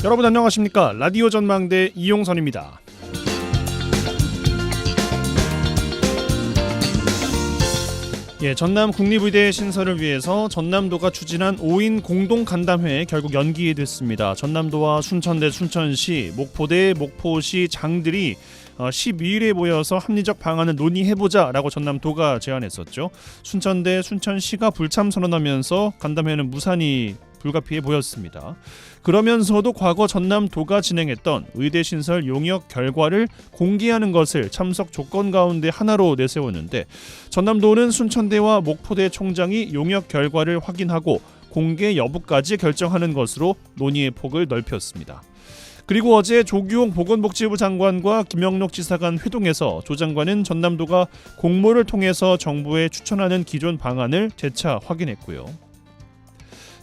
여러분 안녕하십니까? 라디오 전망대 이용선입니다. 전남 국립의대 신설을 위해서 전남도가 추진한 5인 공동 간담회 결국 연기됐습니다. 전남도와 순천대, 순천시, 목포대, 목포시 장들이 12일에 모여서 합리적 방안을 논의해보자라고 전남도가 제안했었죠. 순천대, 순천시가 불참 선언하면서 간담회는 무산이 불가피해 보였습니다. 그러면서도 과거 전남도가 진행했던 의대 신설 용역 결과를 공개하는 것을 참석 조건 가운데 하나로 내세웠는데, 전남도는 순천대와 목포대 총장이 용역 결과를 확인하고 공개 여부까지 결정하는 것으로 논의의 폭을 넓혔습니다. 그리고 어제 조규홍 보건복지부 장관과 김영록 지사 간 회동에서 조 장관은 전남도가 공모를 통해서 정부에 추천하는 기존 방안을 재차 확인했고요.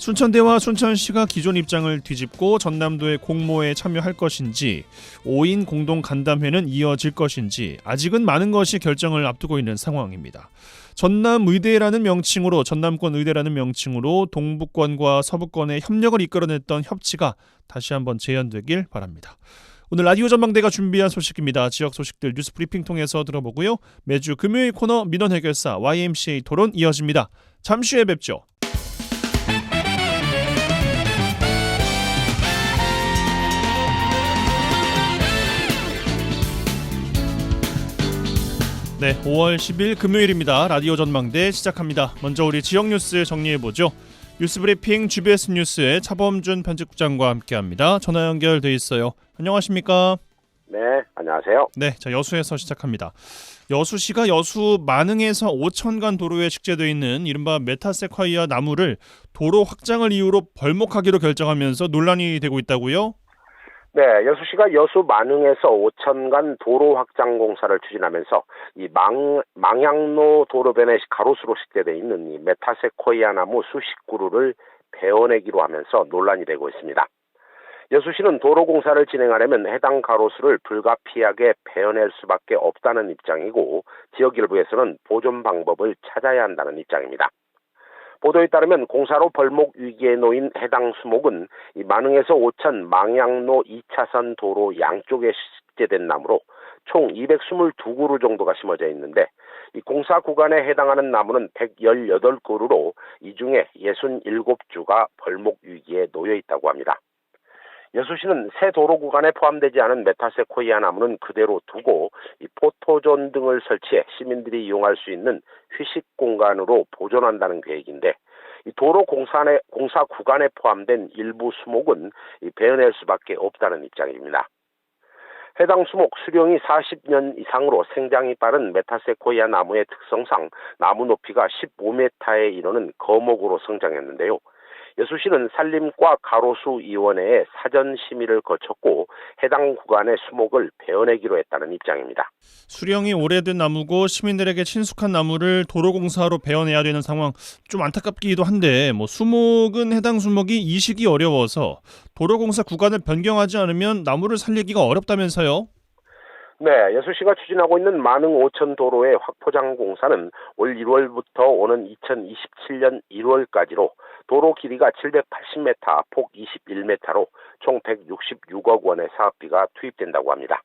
순천대와 순천시가 기존 입장을 뒤집고 전남도의 공모에 참여할 것인지, 5인 공동 간담회는 이어질 것인지 아직은 많은 것이 결정을 앞두고 있는 상황입니다. 전남의대라는 명칭으로, 전남권 의대라는 명칭으로 동북권과 서북권의 협력을 이끌어냈던 협치가 다시 한번 재현되길 바랍니다. 오늘 라디오 전망대가 준비한 소식입니다. 지역 소식들 뉴스 브리핑 통해서 들어보고요. 매주 금요일 코너 민원 해결사 YMCA 토론 이어집니다. 잠시 후에 뵙죠. 네, 5월 10일 금요일입니다. 라디오 전망대 시작합니다. 먼저 우리 지역 뉴스 정리해보죠. 뉴스브리핑 GBS 뉴스의 차범준 편집국장과 함께합니다. 전화 연결돼 있어요. 안녕하십니까? 네, 안녕하세요. 네, 자 여수에서 시작합니다. 여수시가 여수 만흥에서 5천간 도로에 식재되어 있는 이른바 메타세콰이아 나무를 도로 확장을 이유로 벌목하기로 결정하면서 논란이 되고 있다고요? 네, 여수시가 여수 만흥에서 5천간 도로 확장 공사를 추진하면서 이 망향로 도로변에 가로수로 식재되어 있는 이 메타세코이아 나무 수십 그루를 베어내기로 하면서 논란이 되고 있습니다. 여수시는 도로 공사를 진행하려면 해당 가로수를 불가피하게 베어낼 수밖에 없다는 입장이고, 지역 일부에서는 보존 방법을 찾아야 한다는 입장입니다. 보도에 따르면 공사로 벌목 위기에 놓인 해당 수목은 이 만흥에서 오천 망향로 2차선 도로 양쪽에 식재된 나무로 총 222그루 정도가 심어져 있는데, 이 공사 구간에 해당하는 나무는 118그루로 이 중에 67주가 벌목 위기에 놓여 있다고 합니다. 여수시는 새 도로 구간에 포함되지 않은 메타세코이아 나무는 그대로 두고 이 포토존 등을 설치해 시민들이 이용할 수 있는 휴식 공간으로 보존한다는 계획인데, 이 도로 공사 구간에 포함된 일부 수목은 베어낼 수밖에 없다는 입장입니다. 해당 수목 수령이 40년 이상으로 생장이 빠른 메타세코이아 나무의 특성상 나무 높이가 15m에 이르는 거목으로 성장했는데요. 여수시는 산림과 가로수위원회에 사전 심의를 거쳤고 해당 구간의 수목을 베어내기로 했다는 입장입니다. 수령이 오래된 나무고 시민들에게 친숙한 나무를 도로공사로 베어내야 되는 상황, 좀 안타깝기도 한데, 수목은 해당 수목이 이식이 어려워서 도로공사 구간을 변경하지 않으면 나무를 살리기가 어렵다면서요? 네, 여수시가 추진하고 있는 만흥 5천 도로의 확포장 공사는 올 1월부터 오는 2027년 1월까지로 도로 길이가 780m, 폭 21m로 총 166억 원의 사업비가 투입된다고 합니다.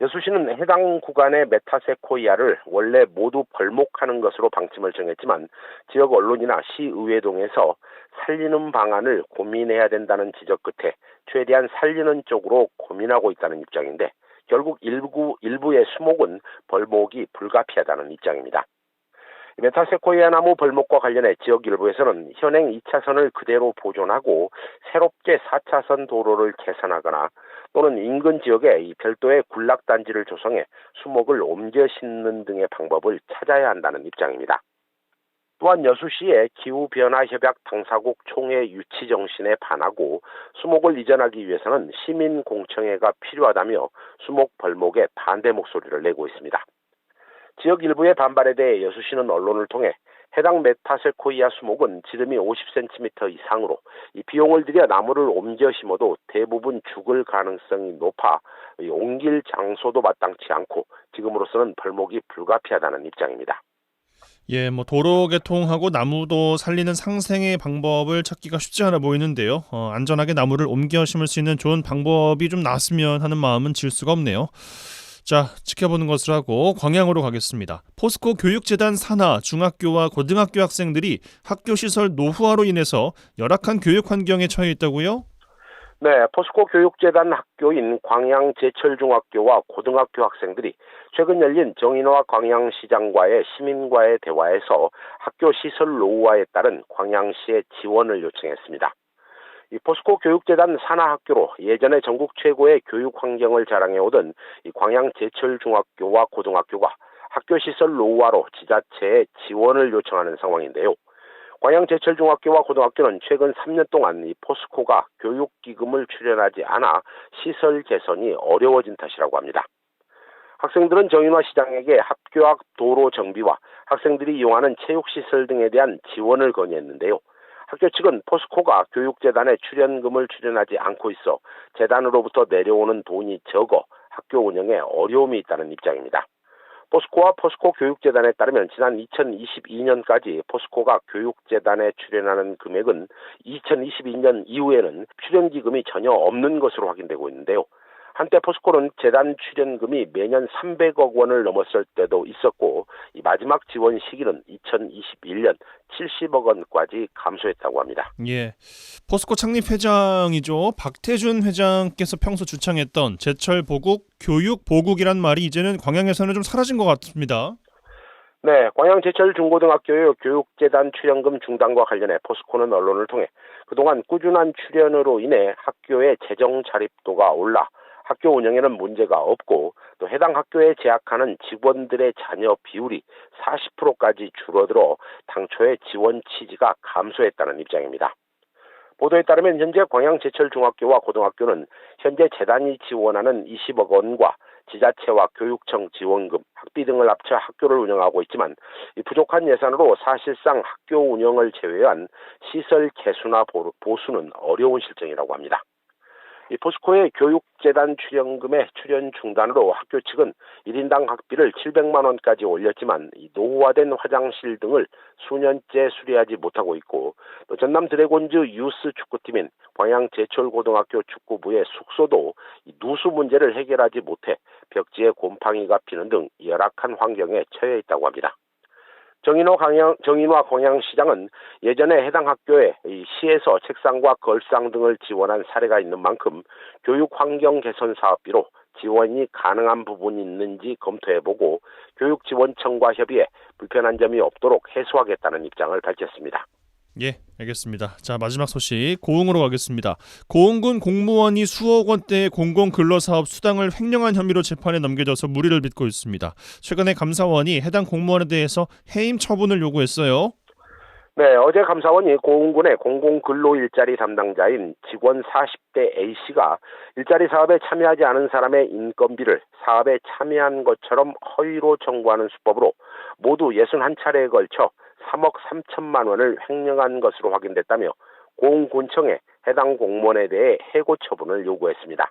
여수시는 해당 구간의 메타세코이아를 원래 모두 벌목하는 것으로 방침을 정했지만, 지역 언론이나 시의회 등에서 살리는 방안을 고민해야 된다는 지적 끝에 최대한 살리는 쪽으로 고민하고 있다는 입장인데, 결국 일부의 수목은 벌목이 불가피하다는 입장입니다. 메타세코이아 나무 벌목과 관련해 지역 일부에서는 현행 2차선을 그대로 보존하고 새롭게 4차선 도로를 개선하거나 또는 인근 지역에 이 별도의 군락단지를 조성해 수목을 옮겨 심는 등의 방법을 찾아야 한다는 입장입니다. 또한 여수시의 기후변화협약 당사국 총회 유치 정신에 반하고 수목을 이전하기 위해서는 시민공청회가 필요하다며 수목 벌목에 반대 목소리를 내고 있습니다. 지역 일부의 반발에 대해 여수시는 언론을 통해 해당 메타세코이아 수목은 지름이 50cm 이상으로 이 비용을 들여 나무를 옮겨 심어도 대부분 죽을 가능성이 높아 옮길 장소도 마땅치 않고 지금으로서는 벌목이 불가피하다는 입장입니다. 예, 뭐 도로 개통하고 나무도 살리는 상생의 방법을 찾기가 쉽지 않아 보이는데요. 안전하게 나무를 옮겨 심을 수 있는 좋은 방법이 좀 나왔으면 하는 마음은 지을 수가 없네요. 자, 지켜보는 것을 하고 광양으로 가겠습니다. 포스코 교육재단 산하 중학교와 고등학교 학생들이 학교 시설 노후화로 인해서 열악한 교육 환경에 처해 있다고요? 네, 포스코 교육재단 학교인 광양제철중학교와 고등학교 학생들이 최근 열린 정인화 광양시장과의 시민과의 대화에서 학교 시설 노후화에 따른 광양시의 지원을 요청했습니다. 이 포스코 교육재단 산하학교로 예전에 전국 최고의 교육 환경을 자랑해오던 이 광양제철중학교와 고등학교가 학교 시설 노후화로 지자체에 지원을 요청하는 상황인데요. 광양제철중학교와 고등학교는 최근 3년 동안 이 포스코가 교육기금을 출연하지 않아 시설 개선이 어려워진 탓이라고 합니다. 학생들은 정인화 시장에게 학교 앞 도로 정비와 학생들이 이용하는 체육시설 등에 대한 지원을 건의했는데요. 학교 측은 포스코가 교육재단에 출연금을 출연하지 않고 있어 재단으로부터 내려오는 돈이 적어 학교 운영에 어려움이 있다는 입장입니다. 포스코와 포스코 교육재단에 따르면 지난 2022년까지 포스코가 교육재단에 출연하는 금액은 2022년 이후에는 출연기금이 전혀 없는 것으로 확인되고 있는데요. 한때 포스코는 재단 출연금이 매년 300억 원을 넘었을 때도 있었고 이 마지막 지원 시기는 2021년 70억 원까지 감소했다고 합니다. 예, 포스코 창립 회장이죠. 박태준 회장께서 평소 주창했던 제철 보국, 교육 보국이란 말이 이제는 광양에서는 좀 사라진 것 같습니다. 네, 광양제철중고등학교의 교육재단 출연금 중단과 관련해 포스코는 언론을 통해 그동안 꾸준한 출연으로 인해 학교의 재정 자립도가 올라 학교 운영에는 문제가 없고 또 해당 학교에 재학하는 직원들의 자녀 비율이 40%까지 줄어들어 당초의 지원 취지가 감소했다는 입장입니다. 보도에 따르면 현재 광양제철중학교와 고등학교는 현재 재단이 지원하는 20억 원과 지자체와 교육청 지원금, 학비 등을 합쳐 학교를 운영하고 있지만 이 부족한 예산으로 사실상 학교 운영을 제외한 시설 개수나 보수는 어려운 실정이라고 합니다. 이 포스코의 교육재단 출연금의 출연 중단으로 학교 측은 1인당 학비를 700만 원까지 올렸지만 이 노후화된 화장실 등을 수년째 수리하지 못하고 있고 또 전남 드래곤즈 유스 축구팀인 광양제철고등학교 축구부의 숙소도 이 누수 문제를 해결하지 못해 벽지에 곰팡이가 피는 등 열악한 환경에 처해 있다고 합니다. 정인화 광양시장은 예전에 해당 학교에 시에서 책상과 걸상 등을 지원한 사례가 있는 만큼 교육 환경 개선 사업비로 지원이 가능한 부분이 있는지 검토해보고 교육지원청과 협의해 불편한 점이 없도록 해소하겠다는 입장을 밝혔습니다. 예, 알겠습니다. 자, 마지막 소식 고흥으로 가겠습니다. 고흥군 공무원이 수억 원대의 공공근로사업 수당을 횡령한 혐의로 재판에 넘겨져서 무리를 빚고 있습니다. 최근에 감사원이 해당 공무원에 대해서 해임 처분을 요구했어요. 네, 어제 감사원이 고흥군의 공공근로 일자리 담당자인 직원 40대 A씨가 일자리 사업에 참여하지 않은 사람의 인건비를 사업에 참여한 것처럼 허위로 청구하는 수법으로 모두 61차례에 걸쳐 3억 3천만 원을 횡령한 것으로 확인됐다며 고흥군청에 해당 공무원에 대해 해고 처분을 요구했습니다.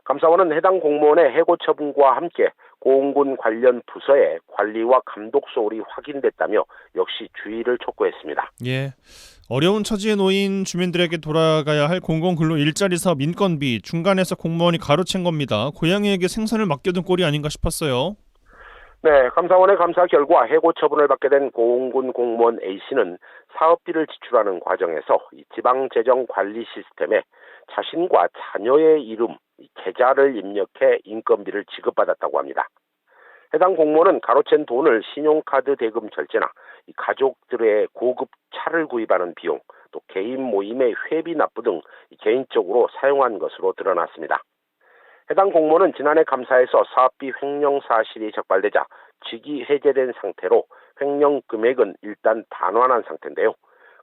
감사원은 해당 공무원의 해고 처분과 함께 고흥군 관련 부서의 관리와 감독 소홀이 확인됐다며 역시 주의를 촉구했습니다. 예, 어려운 처지에 놓인 주민들에게 돌아가야 할 공공근로 일자리 사업 인건비 중간에서 공무원이 가로챈 겁니다. 고양이에게 생선을 맡겨둔 꼴이 아닌가 싶었어요. 네, 감사원의 감사 결과 해고 처분을 받게 된 고흥군 공무원 A씨는 사업비를 지출하는 과정에서 이 지방재정관리 시스템에 자신과 자녀의 이름, 계좌를 입력해 인건비를 지급받았다고 합니다. 해당 공무원은 가로챈 돈을 신용카드 대금 결제나 이 가족들의 고급 차를 구입하는 비용, 또 개인 모임의 회비 납부 등 개인적으로 사용한 것으로 드러났습니다. 해당 공무원은 지난해 감사에서 사업비 횡령 사실이 적발되자 직위 해제된 상태로 횡령 금액은 일단 반환한 상태인데요.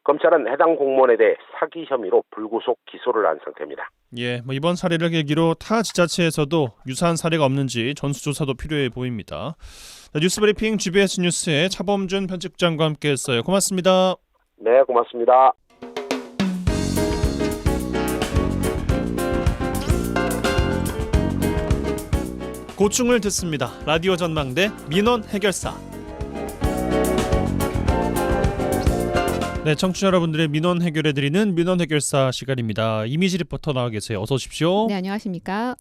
검찰은 해당 공무원에 대해 사기 혐의로 불구속 기소를 한 상태입니다. 예, 뭐 이번 사례를 계기로 타 지자체에서도 유사한 사례가 없는지 전수조사도 필요해 보입니다. 뉴스브리핑 GBS 뉴스의 차범준 편집장과 함께했어요. 고맙습니다. 네, 고맙습니다. 고충을 듣습니다. 라디오 전망대 민원 해결사. 네, 청취자 여러분들의 민원 해결해드리는 민원 해결사 시간입니다. 이미지 리포터 나와 계세요. 어서 오십시오. 네, 안녕하십니까.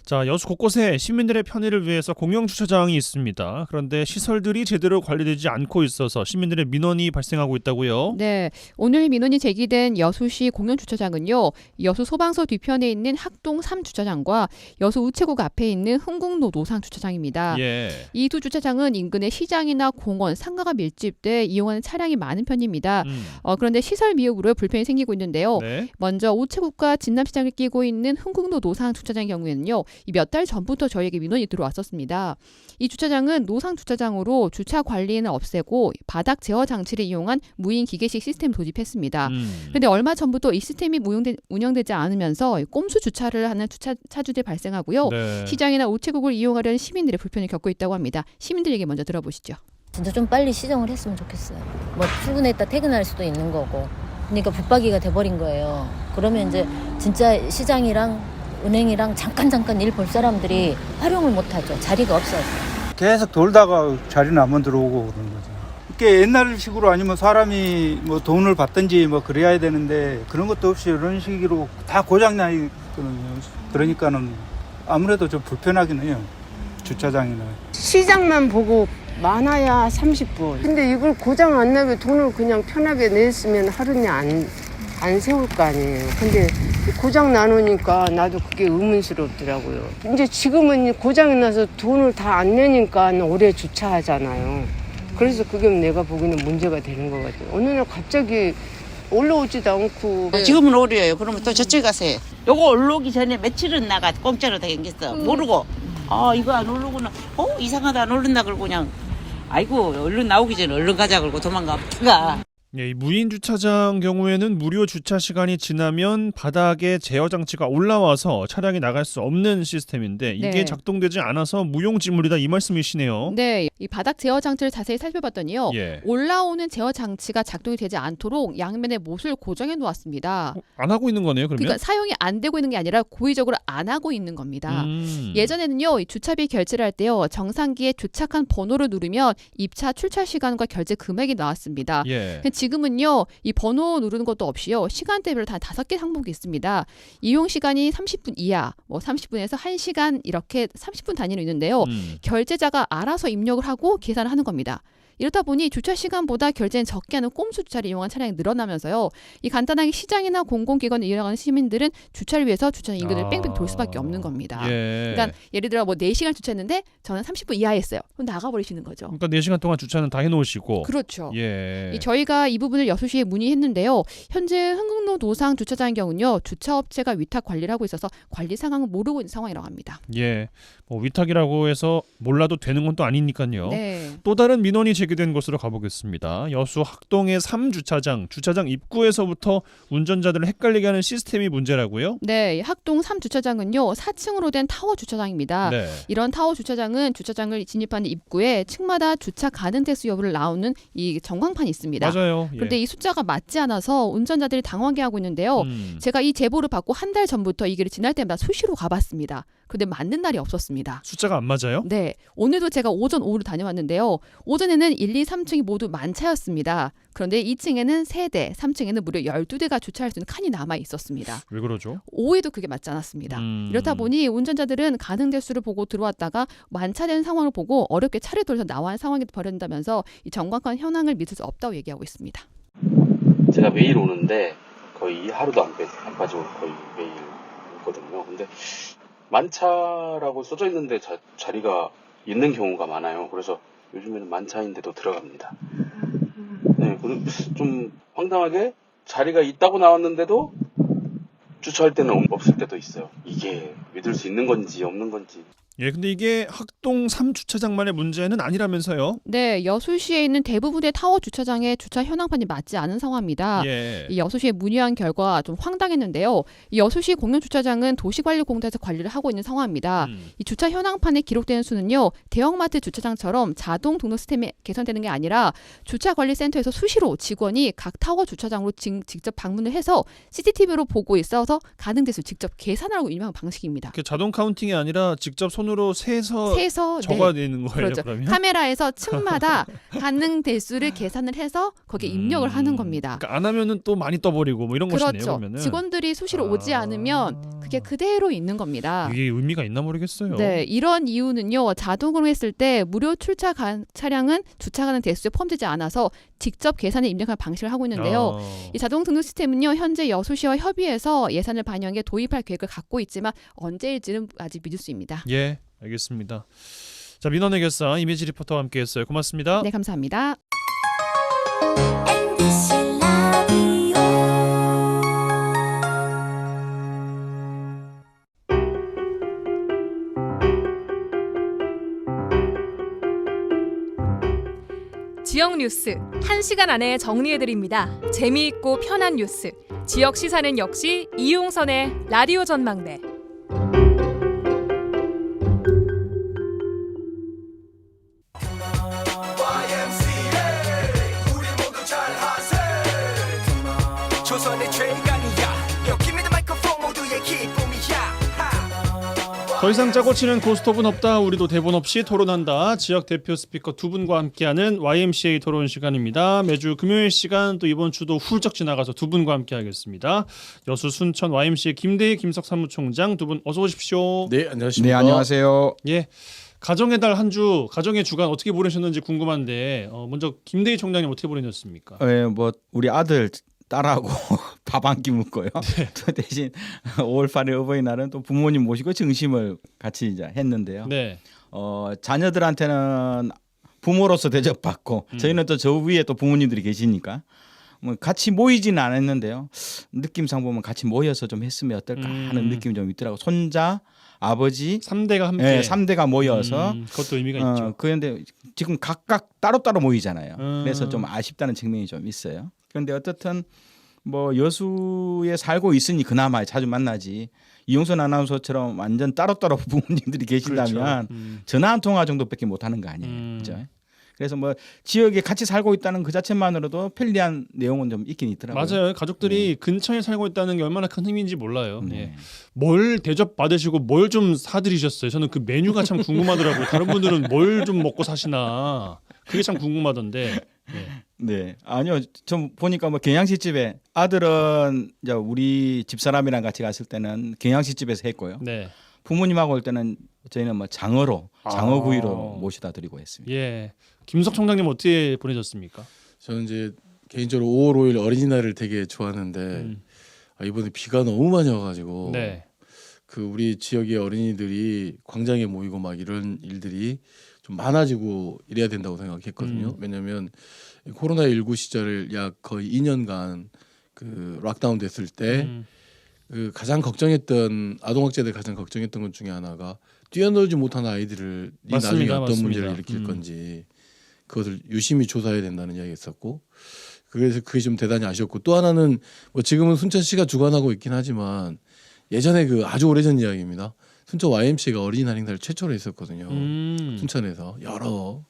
자, 여수 곳곳에 시민들의 편의를 위해서 공영 주차장이 있습니다. 그런데 시설들이 제대로 관리되지 않고 있어서 시민들의 민원이 발생하고 있다고요? 네, 오늘 민원이 제기된 여수시 공영주차장은요, 여수 소방서 뒤편에 있는 학동 3주차장과 여수 우체국 앞에 있는 흥국로 노상 주차장입니다. 예. 이 두 주차장은 인근의 시장이나 공원, 상가가 밀집돼 이용하는 차량이 많은 편입니다. 그런데 시설 미흡으로 불편이 생기고 있는데요. 네. 먼저 우체국과 진남시장을 끼고 있는 흥국로 노상 주차장의 경우에는요, 이 몇 달 전부터 저희에게 민원이 들어왔었습니다. 이 주차장은 노상 주차장으로 주차 관리는 없애고 바닥 제어 장치를 이용한 무인 기계식 시스템을 도입했습니다. 그런데 얼마 전부터 이 시스템이 운영되지 않으면서 꼼수 주차를 하는 차주들이 발생하고요. 네. 시장이나 우체국을 이용하려는 시민들의 불편을 겪고 있다고 합니다. 시민들 얘기 먼저 들어보시죠. 진짜 좀 빨리 시정을 했으면 좋겠어요. 뭐 출근했다 퇴근할 수도 있는 거고. 그러니까 붙박이가 돼버린 거예요. 그러면 이제 진짜 시장이랑 은행이랑 잠깐 일 볼 사람들이 활용을 못하죠. 자리가 없어서. 계속 돌다가 자리는 안 들어오고 그러는 거죠. 이게 옛날식으로 아니면 사람이 뭐 돈을 받든지 뭐 그래야 되는데 그런 것도 없이 이런 식으로 다 고장나 있거든요. 그러니까는 아무래도 좀 불편하긴 해요. 주차장이나. 시장만 보고 많아야 30분. 근데 이걸 고장 안 나게 돈을 그냥 편하게 냈으면 하루에 안 세울 거 아니에요. 근데 고장 나놓으니까 나도 그게 의문스럽더라고요. 이제 지금은 고장이 나서 돈을 다 안 내니까 오래 주차하잖아요. 그래서 그게 내가 보기에는 문제가 되는 것 같아요. 어느 날 갑자기 올라오지도 않고. 지금은 오류예요. 그러면 또 저쪽에 가세요. 요거 올라오기 전에 며칠은 나가 공짜로 다녔어. 모르고 이거 안 오르구나. 이상하다 안 오른다 그러고 그냥 아이고 얼른 나오기 전에 얼른 가자 그러고 도망가. 예, 이 무인 주차장 경우에는 무료 주차 시간이 지나면 바닥에 제어 장치가 올라와서 차량이 나갈 수 없는 시스템인데 이게 네. 작동되지 않아서 무용지물이다 이 말씀이시네요. 네, 이 바닥 제어 장치를 자세히 살펴봤더니요. 예. 올라오는 제어 장치가 작동이 되지 않도록 양면에 못을 고정해 놓았습니다. 안 하고 있는 거네요, 그러면? 그러니까 사용이 안 되고 있는 게 아니라 고의적으로 안 하고 있는 겁니다. 예전에는요, 이 주차비 결제를 할 때요, 정상기에 주차칸 번호를 누르면 입차, 출차 시간과 결제 금액이 나왔습니다. 예. 지금은요, 이 번호 누르는 것도 없이요, 시간대별로 다 5개 항목이 있습니다. 이용 시간이 30분 이하, 뭐 30분에서 1시간 이렇게 30분 단위로 있는데요. 결제자가 알아서 입력을 하고 계산을 하는 겁니다. 이렇다 보니 주차 시간보다 결제는 적게 하는 꼼수 주차를 이용한 차량이 늘어나면서요. 이 간단하게 시장이나 공공기관을 이용하는 시민들은 주차를 위해서 주차장 인근을 뺑뺑 돌 수밖에 없는 겁니다. 예. 그러니까 예를 들어 뭐 4시간 주차했는데 저는 30분 이하 했어요. 그럼 나가버리시는 거죠. 그러니까 4시간 동안 주차는 다 해놓으시고. 그렇죠. 예. 저희가 이 부분을 여수시에 문의했는데요. 현재 흥국로 노상 주차장의 경우는요. 주차업체가 위탁 관리를 하고 있어서 관리 상황을 모르고 있는 상황이라고 합니다. 예. 뭐 위탁이라고 해서 몰라도 되는 건 또 아니니까요. 네. 또 다른 민원이 제기된 곳으로 가보겠습니다. 여수 학동의 3주차장, 주차장 입구에서부터 운전자들을 헷갈리게 하는 시스템이 문제라고요? 네, 학동 3주차장은요. 4층으로 된 타워 주차장입니다. 네. 이런 타워 주차장은 주차장을 진입하는 입구에 층마다 주차 가능 대수 여부를 나오는 이 전광판이 있습니다. 맞아요. 예. 그런데 이 숫자가 맞지 않아서 운전자들이 당황해 하고 있는데요. 제가 이 제보를 받고 한 달 전부터 이 길을 지날 때마다 수시로 가봤습니다. 근데 맞는 날이 없었습니다. 숫자가 안 맞아요? 네, 오늘도 제가 오전 오후로 다녀왔는데요. 오전에는 1, 2, 3층이 모두 만차였습니다. 그런데 2층에는 3대, 3층에는 무려 12대가 주차할 수 있는 칸이 남아 있었습니다. 왜 그러죠? 오후에도 그게 맞지 않았습니다. 이렇다 보니 운전자들은 가능 대수를 보고 들어왔다가 만차된 상황을 보고 어렵게 차를 돌려서 나와야 하는 상황이 벌어진다면서 이 전광판 현황을 믿을 수 없다고 얘기하고 있습니다. 제가 매일 오는데 거의 하루도 안 빠지고 거의 매일 오거든요. 근데 만차라고 써져 있는데 자리가 있는 경우가 많아요. 그래서 요즘에는 만차인데도 들어갑니다. 네, 좀 황당하게 자리가 있다고 나왔는데도 주차할 때는 없을 때도 있어요. 이게 믿을 수 있는 건지 없는 건지. 예, 근데 이게 학동 3주차장만의 문제는 아니라면서요? 네, 여수시에 있는 대부분의 타워 주차장의 주차 현황판이 맞지 않은 상황입니다. 예. 이 여수시에 문의한 결과 좀 황당했는데요. 이 여수시 공영주차장은 도시관리공단에서 관리를 하고 있는 상황입니다. 이 주차 현황판에 기록되는 수는요. 대형마트 주차장처럼 자동 등록 시스템이 개선되는 게 아니라 주차관리센터에서 수시로 직원이 각 타워 주차장으로 직접 방문을 해서 CCTV로 보고 있어서 가능 대수 직접 계산하고 운영하는 방식입니다. 그 자동 카운팅이 아니라 직접 손으로 손으로 세서 세서 적어야 되는 거예요. 그렇죠. 그러면 카메라에서 층마다 가능 대수를 계산을 해서 거기에 입력을 하는 겁니다. 그러니까 안 하면은 또 많이 떠버리고 뭐 이런 것이네요. 그렇죠. 그러면은 직원들이 수시로 오지 않으면 그게 그대로 있는 겁니다. 이게 의미가 있나 모르겠어요. 네, 이런 이유는요. 자동으로 했을 때 무료 출차 차량은 주차 가능 대수에 포함되지 않아서 직접 계산에 입력하는 방식을 하고 있는데요. 이 자동 등록 시스템은요. 현재 여수시와 협의해서 예산을 반영해 도입할 계획을 갖고 있지만 언제일지는 아직 미지수입니다. 예, 알겠습니다. 자, 민원의 결사 이미지 리포터와 함께했어요. 고맙습니다. 네, 감사합니다. 지역 뉴스 1시간 안에 정리해드립니다. 재미있고 편한 뉴스. 지역 시사는 역시 이용선의 라디오 전망대. 더 이상 짜고 치는 고스톱은 없다. 우리도 대본 없이 토론한다. 지역 대표 스피커 두 분과 함께하는 YMCA 토론 시간입니다. 매주 금요일 시간 또 이번 주도 훌쩍 지나가서 두 분과 함께하겠습니다. 여수 순천 YMCA 김대희 김석 사무총장 두 분 어서 오십시오. 네, 안녕하십니까. 네, 안녕하세요. 예. 가정의 달 한 주, 가정의 주간 어떻게 보내셨는지 궁금한데 먼저 김대희 총장님 어떻게 보내셨습니까? 뭐 우리 아들 딸하고 밥 한 끼 먹고요. 네. 또 대신 5월 8일 어버이날은 또 부모님 모시고 증심을 같이 이제 했는데요. 네. 자녀들한테는 부모로서 대접받고 저희는 또 저 위에 또 부모님들이 계시니까 뭐 같이 모이지는 않았는데요. 느낌상 보면 같이 모여서 좀 했으면 어떨까 하는 느낌이 좀 있더라고. 손자, 아버지 3대가 함께. 네, 3대가 모여서 그것도 의미가 있죠. 그런데 지금 각각 따로따로 모이잖아요. 그래서 좀 아쉽다는 측면이 좀 있어요. 그런데 어떻든 뭐 여수에 살고 있으니 그나마 자주 만나지. 이용선 아나운서처럼 완전 따로따로 부모님들이 계신다면 그렇죠. 전화 한 통화 정도밖에 못 하는 거 아니에요. 그렇죠? 그래서 뭐 지역에 같이 살고 있다는 그 자체만으로도 편리한 내용은 좀 있긴 있더라고요. 맞아요. 가족들이 근처에 살고 있다는 게 얼마나 큰 힘인지 몰라요. 네. 예. 뭘 대접 받으시고 뭘 좀 사드리셨어요? 저는 그 메뉴가 참 궁금하더라고요. 다른 분들은 뭘 좀 먹고 사시나 그게 참 궁금하던데. 예. 네, 아니요. 좀 보니까 뭐 경양식집에 아들은 이제 우리 집사람이랑 같이 갔을 때는 경양식집에서 했고요. 네. 부모님하고 올 때는 저희는 뭐 장어구이로 모셔다 드리고 했습니다. 예. 김석 총장님 어떻게 보내셨습니까? 저는 이제 개인적으로 5월 5일 어린이날을 되게 좋아하는데 이번에 비가 너무 많이 와가지고 네. 그 우리 지역의 어린이들이 광장에 모이고 막 이런 일들이 좀 많아지고 이래야 된다고 생각했거든요. 왜냐하면 코로나19 시절 약 거의 2년간 그 락다운 됐을 때 그 가장 걱정했던 아동학자들 가장 걱정했던 것 중에 하나가 뛰어놀지 못한 아이들을 나중에 어떤 문제를 일으킬 건지 그것을 유심히 조사해야 된다는 이야기가 있었고 그래서 그게 좀 대단히 아쉬웠고 또 하나는 뭐 지금은 순천시가 주관하고 있긴 하지만 예전에 그 아주 오래전 이야기입니다. 순천 YMCA가 어린이날 행사를 최초로 했었거든요. 순천에서 여러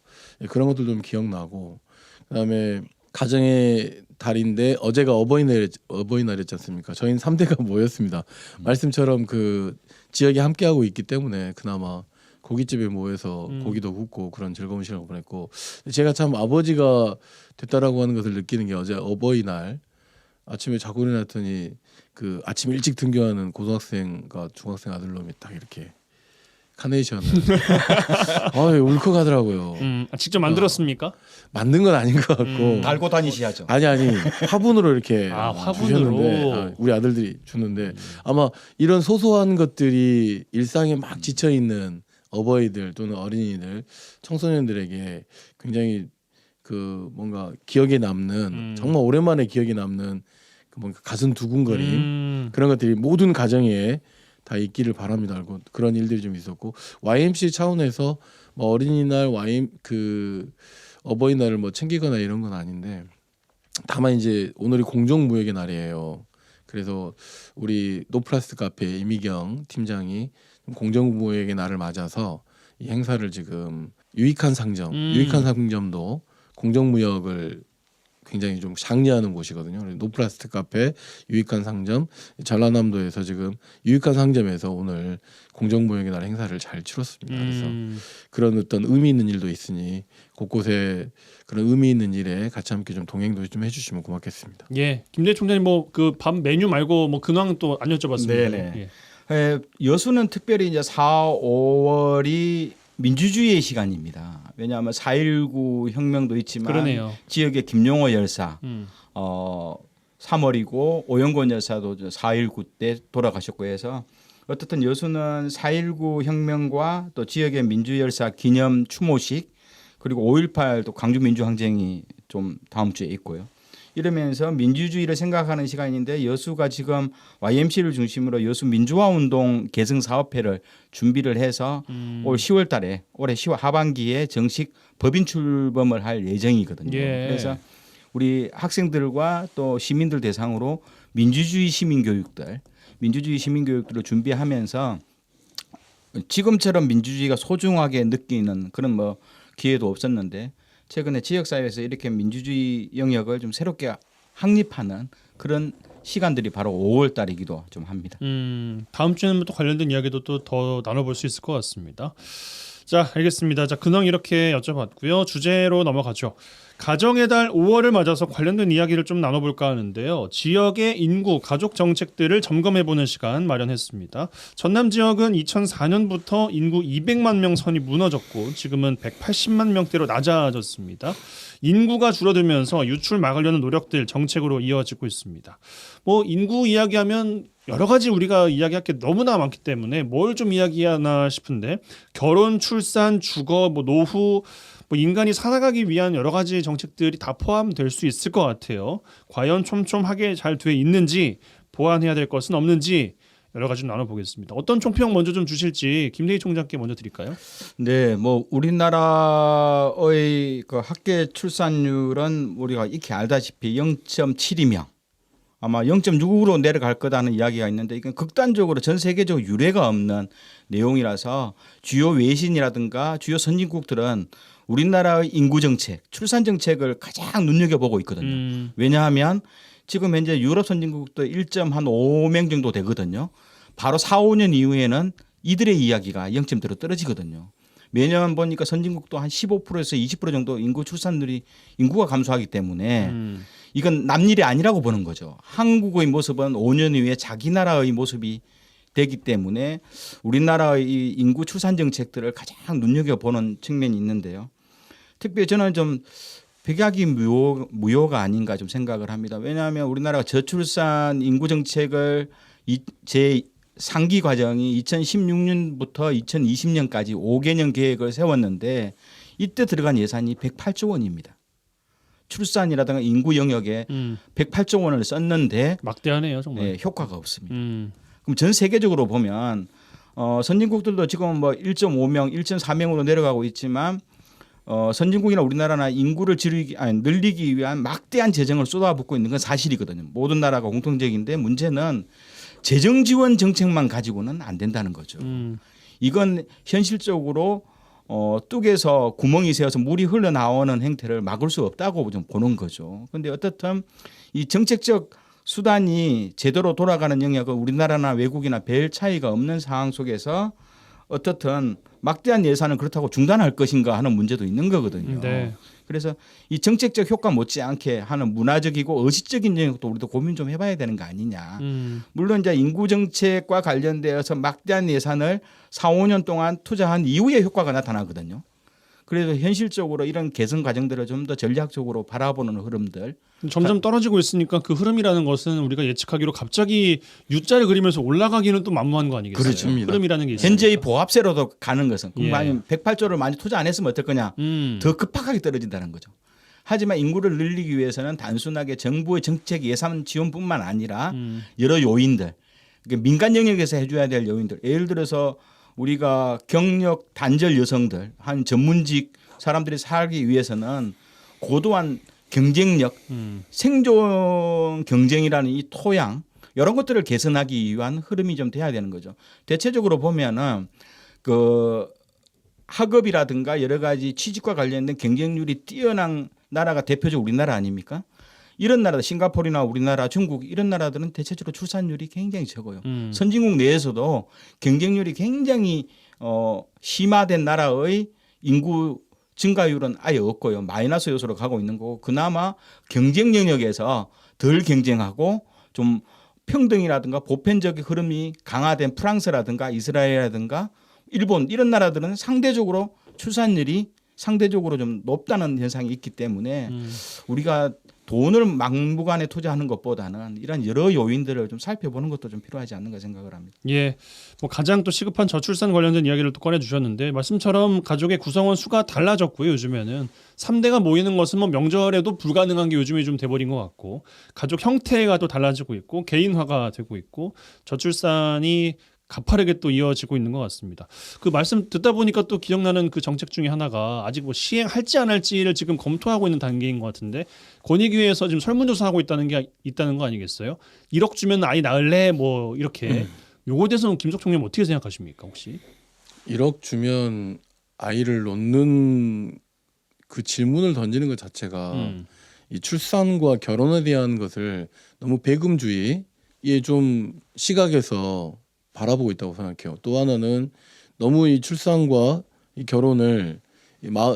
그런 것들 좀 기억나고 그다음에 가정의 달인데 어제가 어버이날이었지 않습니까? 저희는 3대가 모였습니다. 말씀처럼 그 지역에 함께하고 있기 때문에 그나마 고깃집에 모여서 고기도 굽고 그런 즐거운 시간을 보냈고 제가 참 아버지가 됐다라고 하는 것을 느끼는 게 어제 어버이날 아침에 자고 일어났더니 그 아침 일찍 등교하는 고등학생과 중학생 아들놈이 딱 이렇게 카네이션을 울컥하더라고요. 직접 만들었습니까? 만든 건 아닌 것 같고 달고 다니셔야죠. 아니 화분으로 이렇게 화분으로 주셨는데 우리 아들들이 주는데 아마 이런 소소한 것들이 일상에 막 지쳐 있는 어버이들 또는 어린이들 청소년들에게 굉장히 그 뭔가 기억에 남는 정말 오랜만에 기억에 남는 그 뭔가 가슴 두근거림 그런 것들이 모든 가정에 다 있기를 바랍니다. 그런 일들이 좀 있었고 YMCA 차원에서 뭐 어린이날 그 어버이날을 뭐 챙기거나 이런 건 아닌데 다만 이제 오늘이 공정무역의 날이에요. 그래서 우리 노플라스 카페 이미경 팀장이 공정무역의 날을 맞아서 이 행사를 지금 유익한 상점도 공정무역을 굉장히 좀 장려하는 곳이거든요. 노플라스트 카페, 유익한 상점, 전라남도에서 지금 유익한 상점에서 오늘 공정무역의 날 행사를 잘 치렀습니다. 그래서 그런 어떤 의미 있는 일도 있으니 곳곳에 그런 의미 있는 일에 같이 함께 좀 동행도 좀 해주시면 고맙겠습니다. 예, 김대희 총장님 뭐 그 밥 메뉴 말고 뭐 근황 또 안 여쭤봤습니다. 네네. 여수는 특별히 이제 4, 5월이 민주주의의 시간입니다. 왜냐하면 4.19 혁명도 있지만 그러네요. 지역의 김용호 열사, 3월이고 오영권 열사도 4.19 때 돌아가셨고 해서 어떻든 여수는 4.19 혁명과 또 지역의 민주열사 기념 추모식 그리고 5.18 또 광주민주항쟁이 좀 다음 주에 있고요. 이러면서 민주주의를 생각하는 시간인데 여수가 지금 YMC를 중심으로 여수 민주화운동 계승사업회를 준비를 해서 올 10월 달에 올해 10월 하반기에 정식 법인 출범을 할 예정이거든요. 예. 그래서 우리 학생들과 또 시민들 대상으로 민주주의 시민교육들을 준비하면서 지금처럼 민주주의가 소중하게 느끼는 그런 뭐 기회도 없었는데 최근에 지역사회에서 이렇게 민주주의 영역을 좀 새롭게 확립하는 그런 시간들이 바로 5월 달이기도 좀 합니다. 다음 주에는 또 관련된 이야기도 또 더 나눠볼 수 있을 것 같습니다. 자, 알겠습니다. 자, 근황 이렇게 여쭤봤고요. 주제로 넘어가죠. 가정의 달 5월을 맞아서 관련된 이야기를 좀 나눠볼까 하는데요. 지역의 인구, 가족 정책들을 점검해보는 시간 마련했습니다. 전남 지역은 2004년부터 인구 200만 명 선이 무너졌고 지금은 180만 명대로 낮아졌습니다. 인구가 줄어들면서 유출 막으려는 노력들 정책으로 이어지고 있습니다. 뭐 인구 이야기하면 여러 가지 우리가 이야기할 게 너무나 많기 때문에 뭘 좀 이야기하나 싶은데 결혼, 출산, 주거, 뭐 노후, 뭐 인간이 살아가기 위한 여러 가지 정책들이 다 포함될 수 있을 것 같아요. 과연 촘촘하게 잘 돼 있는지 보완해야 될 것은 없는지 여러 가지 좀 나눠보겠습니다. 어떤 총평 먼저 좀 주실지 김대희 총장께 먼저 드릴까요? 네, 뭐 우리나라의 그 학계 출산율은 우리가 익히 알다시피 0.72명. 아마 0.6으로 내려갈 거다는 이야기가 있는데 이건 극단적으로 전 세계적으로 유례가 없는 내용이라서 주요 외신이라든가 주요 선진국들은 우리나라의 인구 정책, 출산 정책을 가장 눈여겨보고 있거든요. 왜냐하면 지금 현재 유럽 선진국도 1.5명 정도 되거든요. 바로 4, 5년 이후에는 이들의 이야기가 0.대로 떨어지거든요. 매년 보니까 선진국도 한 15%에서 20% 정도 인구 출산율이 인구가 감소하기 때문에 이건 남일이 아니라고 보는 거죠. 한국의 모습은 5년 이후에 자기 나라의 모습이 되기 때문에 우리나라의 이 인구 출산 정책들을 가장 눈여겨보는 측면이 있는데요. 특별히 저는 좀 백약이 무효가 아닌가 좀 생각을 합니다. 왜냐하면 우리나라가 저출산 인구 정책을 제 상기 과정이 2016년부터 2020년까지 5개년 계획을 세웠는데 이때 들어간 예산이 108조 원입니다. 출산이라든가 인구 영역에 108조 원을 썼는데 막대하네요, 정말. 네, 효과가 없습니다. 그럼 전 세계적으로 보면 선진국들도 지금 뭐 1.5명, 1.4명으로 내려가고 있지만 선진국이나 우리나라나 인구를 늘리기 위한 막대한 재정을 쏟아붓고 있는 건 사실이거든요. 모든 나라가 공통적인데 문제는 재정 지원 정책만 가지고는 안 된다는 거죠. 이건 현실적으로 뚝에서 구멍이 새어서 물이 흘러나오는 행태를 막을 수 없다고 좀 보는 거죠. 그런데 어떻든 이 정책적 수단이 제대로 돌아가는 영역은 우리나라나 외국이나 별 차이가 없는 상황 속에서 어떻든 막대한 예산을 그렇다고 중단할 것인가 하는 문제도 있는 거거든요. 네. 그래서 이 정책적 효과 못지않게 하는 문화적이고 의식적인 영역도 우리도 고민 좀 해봐야 되는 거 아니냐. 물론 이제 인구 정책과 관련되어서 막대한 예산을 4, 5년 동안 투자한 이후에 효과가 나타나거든요. 그래서 현실적으로 이런 개선 과정들을 좀 더 전략적으로 바라보는 흐름들. 점점 떨어지고 있으니까 그 흐름이라는 것은 우리가 예측하기로 갑자기 U자를 그리면서 올라가기는 또 만무한 거 아니겠어요? 그렇죠. 흐름이라는 게 있어요. 현재의 보합세로도 가는 것은 예. 만약 108조를 많이 투자 안 했으면 어떨 거냐. 더 급박하게 떨어진다는 거죠. 하지만 인구를 늘리기 위해서는 단순하게 정부의 정책 예산 지원뿐만 아니라 여러 요인들, 그러니까 민간 영역에서 해줘야 될 요인들, 예를 들어서 우리가 경력 단절 여성들, 한 전문직 사람들이 살기 위해서는 고도한 경쟁력, 생존 경쟁이라는 이 토양 이런 것들을 개선하기 위한 흐름이 좀 돼야 되는 거죠. 대체적으로 보면은 그 학업이라든가 여러 가지 취직과 관련된 경쟁률이 뛰어난 나라가 대표적으로 우리나라 아닙니까? 이런 나라 싱가포르나 우리나라, 중국 이런 나라들은 대체적으로 출산율이 굉장히 적어요. 음. 선진국 내에서도 경쟁률이 굉장히 심화된 나라의 인구 증가율은 아예 없고요. 마이너스 요소로 가고 있는 거고 그나마 경쟁 영역에서 덜 경쟁하고 좀 평등이라든가 보편적인 흐름이 강화된 프랑스라든가 이스라엘이라든가 일본 이런 나라들은 상대적으로 출산율이 상대적으로 좀 높다는 현상이 있기 때문에 우리가 돈을 막무가내 투자하는 것보다는 이런 여러 요인들을 좀 살펴보는 것도 좀 필요하지 않는가 생각을 합니다. 예, 뭐 가장 또 시급한 저출산 관련된 이야기를 또 꺼내주셨는데 말씀처럼 가족의 구성원 수가 달라졌고요. 요즘에는 3대가 모이는 것은 뭐 명절에도 불가능한 게 요즘에 좀 돼버린 것 같고 가족 형태가 또 달라지고 있고 개인화가 되고 있고 저출산이 가파르게 또 이어지고 있는 것 같습니다. 그 말씀 듣다 보니까 또 기억나는 그 정책 중에 하나가 아직 뭐 시행할지 안 할지를 지금 검토하고 있는 단계인 것 같은데 권익위에서 지금 설문조사하고 있다는 거 아니겠어요? 1억 주면 아이 낳을래 뭐 이렇게 요거에 대해서는 김석 총리님 어떻게 생각하십니까 혹시? 1억 주면 아이를 놓는 그 질문을 던지는 것 자체가 이 출산과 결혼에 대한 것을 너무 배금주의의 좀 시각에서 바라보고 있다고 생각해요. 또 하나는 너무 이 출산과 이 결혼을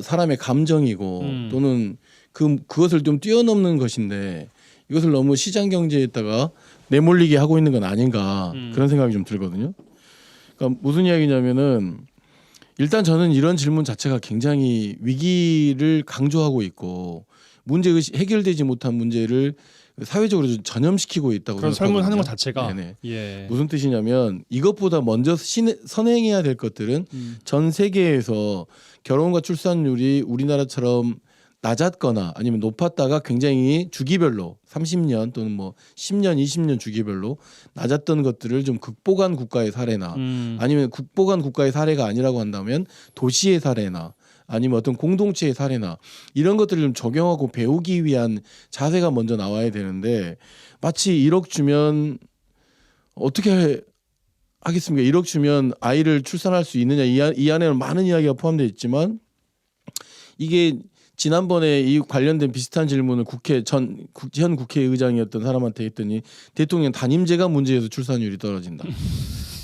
사람의 감정이고 또는 그것을 좀 뛰어넘는 것인데 이것을 너무 시장 경제에다가 내몰리게 하고 있는 건 아닌가 그런 생각이 좀 들거든요. 그러니까 무슨 이야기냐면은 일단 저는 이런 질문 자체가 굉장히 위기를 강조하고 있고 문제의식 해결되지 못한 문제를 사회적으로 좀 전염시키고 있다고 그런 생각하거든요. 설문하는 것 자체가 네네. 예. 무슨 뜻이냐면 이것보다 먼저 선행해야 될 것들은 전 세계에서 결혼과 출산율이 우리나라처럼 낮았거나 아니면 높았다가 굉장히 주기별로 30년 또는 뭐 10년, 20년 주기별로 낮았던 것들을 좀 극복한 국가의 사례나 아니면 극복한 국가의 사례가 아니라고 한다면 도시의 사례나 아니면 어떤 공동체의 사례나 이런 것들을 좀 적용하고 배우기 위한 자세가 먼저 나와야 되는데 마치 1억 주면 어떻게 하겠습니까? 1억 주면 아이를 출산할 수 있느냐 이 안에는 많은 이야기가 포함되어 있지만 이게 지난번에 이 관련된 비슷한 질문을 현 국회의장이었던 사람한테 했더니 대통령 단임제가 문제여서 출산율이 떨어진다.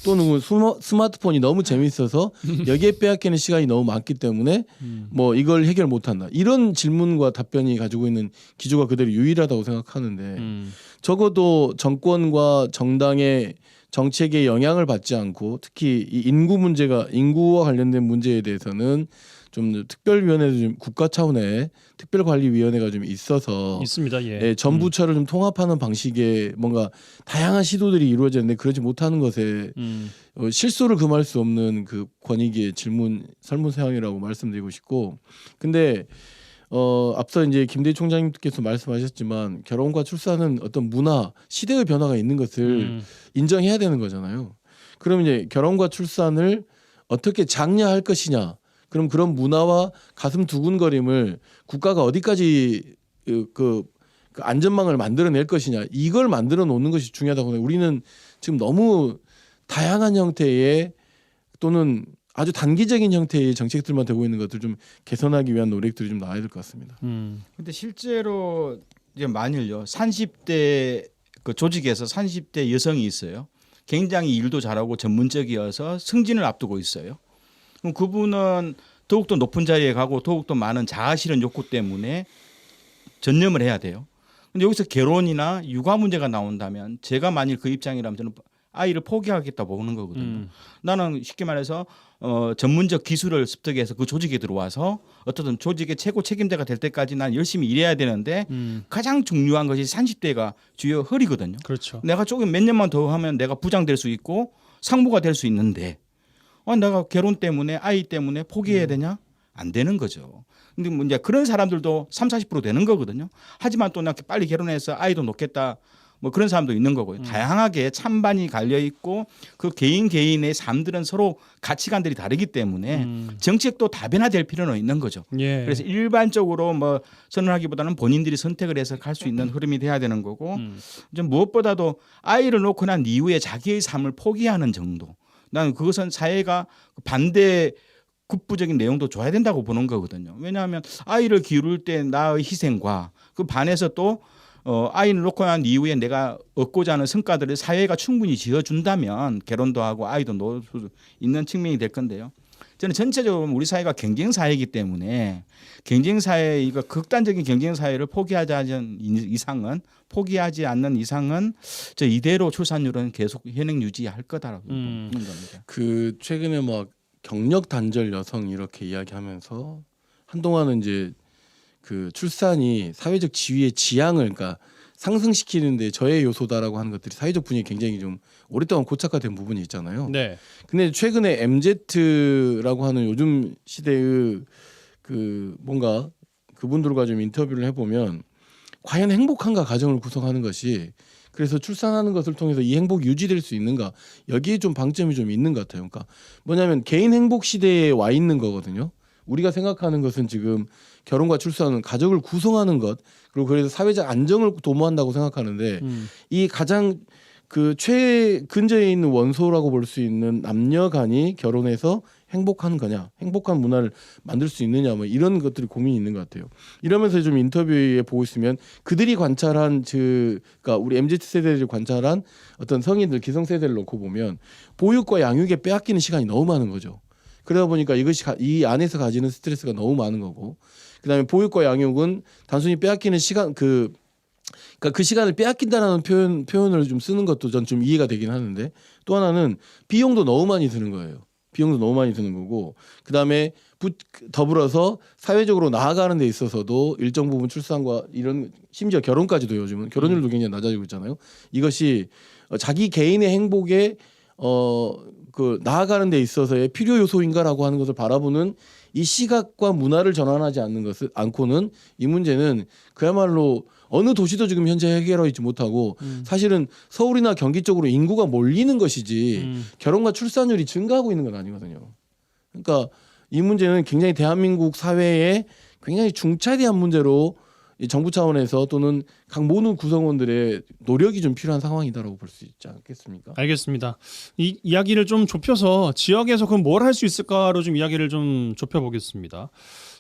또는 스마트폰이 너무 재밌어서 여기에 빼앗기는 시간이 너무 많기 때문에 뭐 이걸 해결 못한다. 이런 질문과 답변이 가지고 있는 기조가 그대로 유일하다고 생각하는데 적어도 정권과 정당의 정책에 영향을 받지 않고 특히 이 인구와 관련된 문제에 대해서는 좀 특별위원회도 좀 국가 차원의 특별관리위원회가 좀 있어서 있습니다. 예. 전 부처를 좀 통합하는 방식의 뭔가 다양한 시도들이 이루어졌는데 그러지 못하는 것에 실소를 금할 수 없는 그 권익위의 설문 사항이라고 말씀드리고 싶고, 근데 앞서 이제 김대희 총장님께서 말씀하셨지만 결혼과 출산은 어떤 문화, 시대의 변화가 있는 것을 인정해야 되는 거잖아요. 그럼 이제 결혼과 출산을 어떻게 장려할 것이냐? 그럼 그런 문화와 가슴 두근거림을 국가가 어디까지 그 안전망을 만들어낼 것이냐 이걸 만들어 놓는 것이 중요하다고 생각해요. 우리는 지금 너무 다양한 형태의 또는 아주 단기적인 형태의 정책들만 되고 있는 것들 좀 개선하기 위한 노력들이 좀 나와야 될 것 같습니다. 근데 실제로 이제 만일요 30대 그 조직에서 30대 여성이 있어요. 굉장히 일도 잘하고 전문적이어서 승진을 앞두고 있어요. 그럼 그분은 더욱더 높은 자리에 가고 더욱더 많은 자아실현 욕구 때문에 전념을 해야 돼요. 근데 여기서 결혼이나 육아 문제가 나온다면 제가 만일 그 입장이라면 저는 아이를 포기하겠다 보는 거거든요. 나는 쉽게 말해서 전문적 기술을 습득해서 그 조직에 들어와서 어떻든 조직의 최고 책임자가 될 때까지 난 열심히 일해야 되는데 가장 중요한 것이 30대가 주요 허리거든요. 그렇죠. 내가 조금 몇 년만 더 하면 내가 부장 될 수 있고 상무가 될 수 있는데 내가 결혼 때문에 아이 때문에 포기해야 되냐? 안 되는 거죠. 근데 뭐 이제 그런 사람들도 30-40% 되는 거거든요. 하지만 또 나 빨리 결혼해서 아이도 놓겠다. 뭐 그런 사람도 있는 거고요. 다양하게 찬반이 갈려 있고 그 개인의 삶들은 서로 가치관들이 다르기 때문에 정책도 다변화될 필요는 있는 거죠. 예. 그래서 일반적으로 뭐 선언하기보다는 본인들이 선택을 해서 갈 수 있는 흐름이 돼야 되는 거고 좀 무엇보다도 아이를 놓고 난 이후에 자기의 삶을 포기하는 정도. 나는 그것은 사회가 반대 국부적인 내용도 줘야 된다고 보는 거거든요. 왜냐하면 아이를 기를 때 나의 희생과 그 반해서 또 아이를 놓고 난 이후에 내가 얻고자 하는 성과들을 사회가 충분히 지어준다면 결혼도 하고 아이도 놓을 수 있는 측면이 될 건데요. 저는 전체적으로 우리 사회가 경쟁 사회이기 때문에 경쟁 사회 이거 극단적인 경쟁 사회를 포기하지 않는 이상은 저 이대로 출산율은 계속 현행 유지할 거다라고 보는 겁니다. 그 최근에 막 경력 단절 여성 이렇게 이야기하면서 한동안은 이제 그 출산이 사회적 지위의 지향을 그러니까 상승시키는데 저해 요소다라고 하는 것들이 사회적 분위기 굉장히 좀 오랫동안 고착화된 부분이 있잖아요. 네. 근데 최근에 MZ라고 하는 요즘 시대의 그 뭔가 그분들과 좀 인터뷰를 해보면 과연 행복한가 가정을 구성하는 것이 그래서 출산하는 것을 통해서 이 행복이 유지될 수 있는가 여기에 좀 방점이 좀 있는 것 같아요. 그러니까 뭐냐면 개인 행복 시대에 와 있는 거거든요. 우리가 생각하는 것은 지금 결혼과 출산은 가족을 구성하는 것 그리고 그래서 사회적 안정을 도모한다고 생각하는데 이 가장 그 최근저에 있는 원소라고 볼 수 있는 남녀 간이 결혼해서 행복한 거냐 행복한 문화를 만들 수 있느냐 뭐 이런 것들이 고민이 있는 것 같아요. 이러면서 좀 인터뷰에 보고 있으면 그들이 관찰한 그러니까 우리 MZ 세대들이 관찰한 어떤 성인들 기성세대를 놓고 보면 보육과 양육에 빼앗기는 시간이 너무 많은 거죠. 그러다 보니까 이것이 이 안에서 가지는 스트레스가 너무 많은 거고 그다음에 보육과 양육은 단순히 빼앗기는 시간 그러니까 그 시간을 빼앗긴다라는 표현을 좀 쓰는 것도 전 좀 이해가 되긴 하는데 또 하나는 비용도 너무 많이 드는 거예요. 비용도 너무 많이 드는 거고 그다음에 더불어서 사회적으로 나아가는 데 있어서도 일정 부분 출산과 이런 심지어 결혼까지도 요즘은 결혼율도 굉장히 낮아지고 있잖아요. 이것이 자기 개인의 행복에 그 나아가는 데 있어서의 필요 요소인가라고 하는 것을 바라보는 이 시각과 문화를 전환하지 않고는 이 문제는 그야말로 어느 도시도 지금 현재 해결하지 못하고 사실은 서울이나 경기 쪽으로 인구가 몰리는 것이지 결혼과 출산율이 증가하고 있는 건 아니거든요. 그러니까 이 문제는 굉장히 대한민국 사회에 굉장히 중차대한 문제로 이 정부 차원에서 또는 각 모든 구성원들의 노력이 좀 필요한 상황이다라고 볼 수 있지 않겠습니까? 알겠습니다. 이 이야기를 좀 좁혀서 지역에서 그럼 뭘 할 수 있을까로 좀 이야기를 좀 좁혀보겠습니다.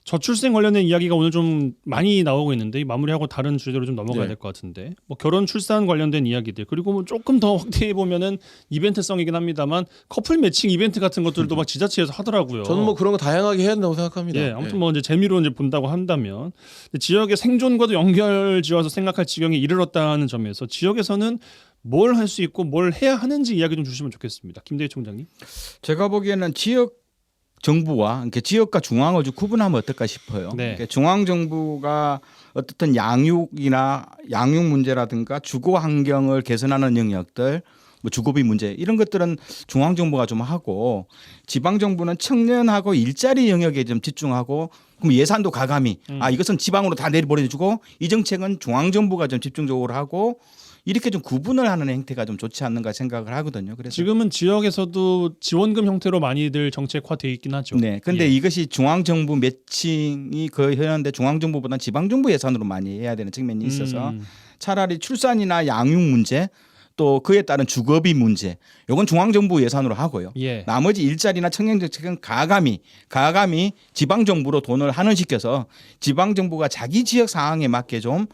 저출생 관련된 이야기가 오늘 좀 많이 나오고 있는데 마무리하고 다른 주제로 좀 넘어가야 될 것 같은데 뭐 결혼 출산 관련된 이야기들 그리고 뭐 조금 더 확대해 보면은 이벤트성이긴 합니다만 커플 매칭 이벤트 같은 것들도 막 지자체에서 하더라고요. 저는 뭐 그런 거 다양하게 해야 된다고 생각합니다. 예, 아무튼 뭐 이제 재미로 이제 본다고 한다면 지역의 생존과도 연결지어서 생각할 지경에 이르렀다는 점에서 지역에서는 뭘 할 수 있고 뭘 해야 하는지 이야기 좀 주시면 좋겠습니다. 김대희 총장님. 제가 보기에는 지역 정부와 그러니까 지역과 중앙을 좀 구분하면 어떨까 싶어요. 네. 그러니까 중앙 정부가 어떻든 양육이나 양육 문제라든가 주거 환경을 개선하는 영역들, 뭐 주거비 문제 이런 것들은 중앙 정부가 좀 하고 지방 정부는 청년하고 일자리 영역에 좀 집중하고 그럼 예산도 가감히 이것은 지방으로 다 내려보내주고 이 정책은 중앙 정부가 좀 집중적으로 하고. 이렇게 좀 구분을 하는 행태가 좀 좋지 않는가 생각을 하거든요. 그래서 지금은 지역에서도 지원금 형태로 많이들 정책화돼 있긴 하죠. 네, 그런데 이것이 중앙 정부 매칭이 거의 현한데 중앙 정부보다는 지방 정부 예산으로 많이 해야 되는 측면이 있어서 차라리 출산이나 양육 문제 또 그에 따른 주거비 문제 이건 중앙 정부 예산으로 하고요. 나머지 일자리나 청년 정책은 가감히 지방 정부로 돈을 환원시켜서 지방 정부가 자기 지역 상황에 맞게 좀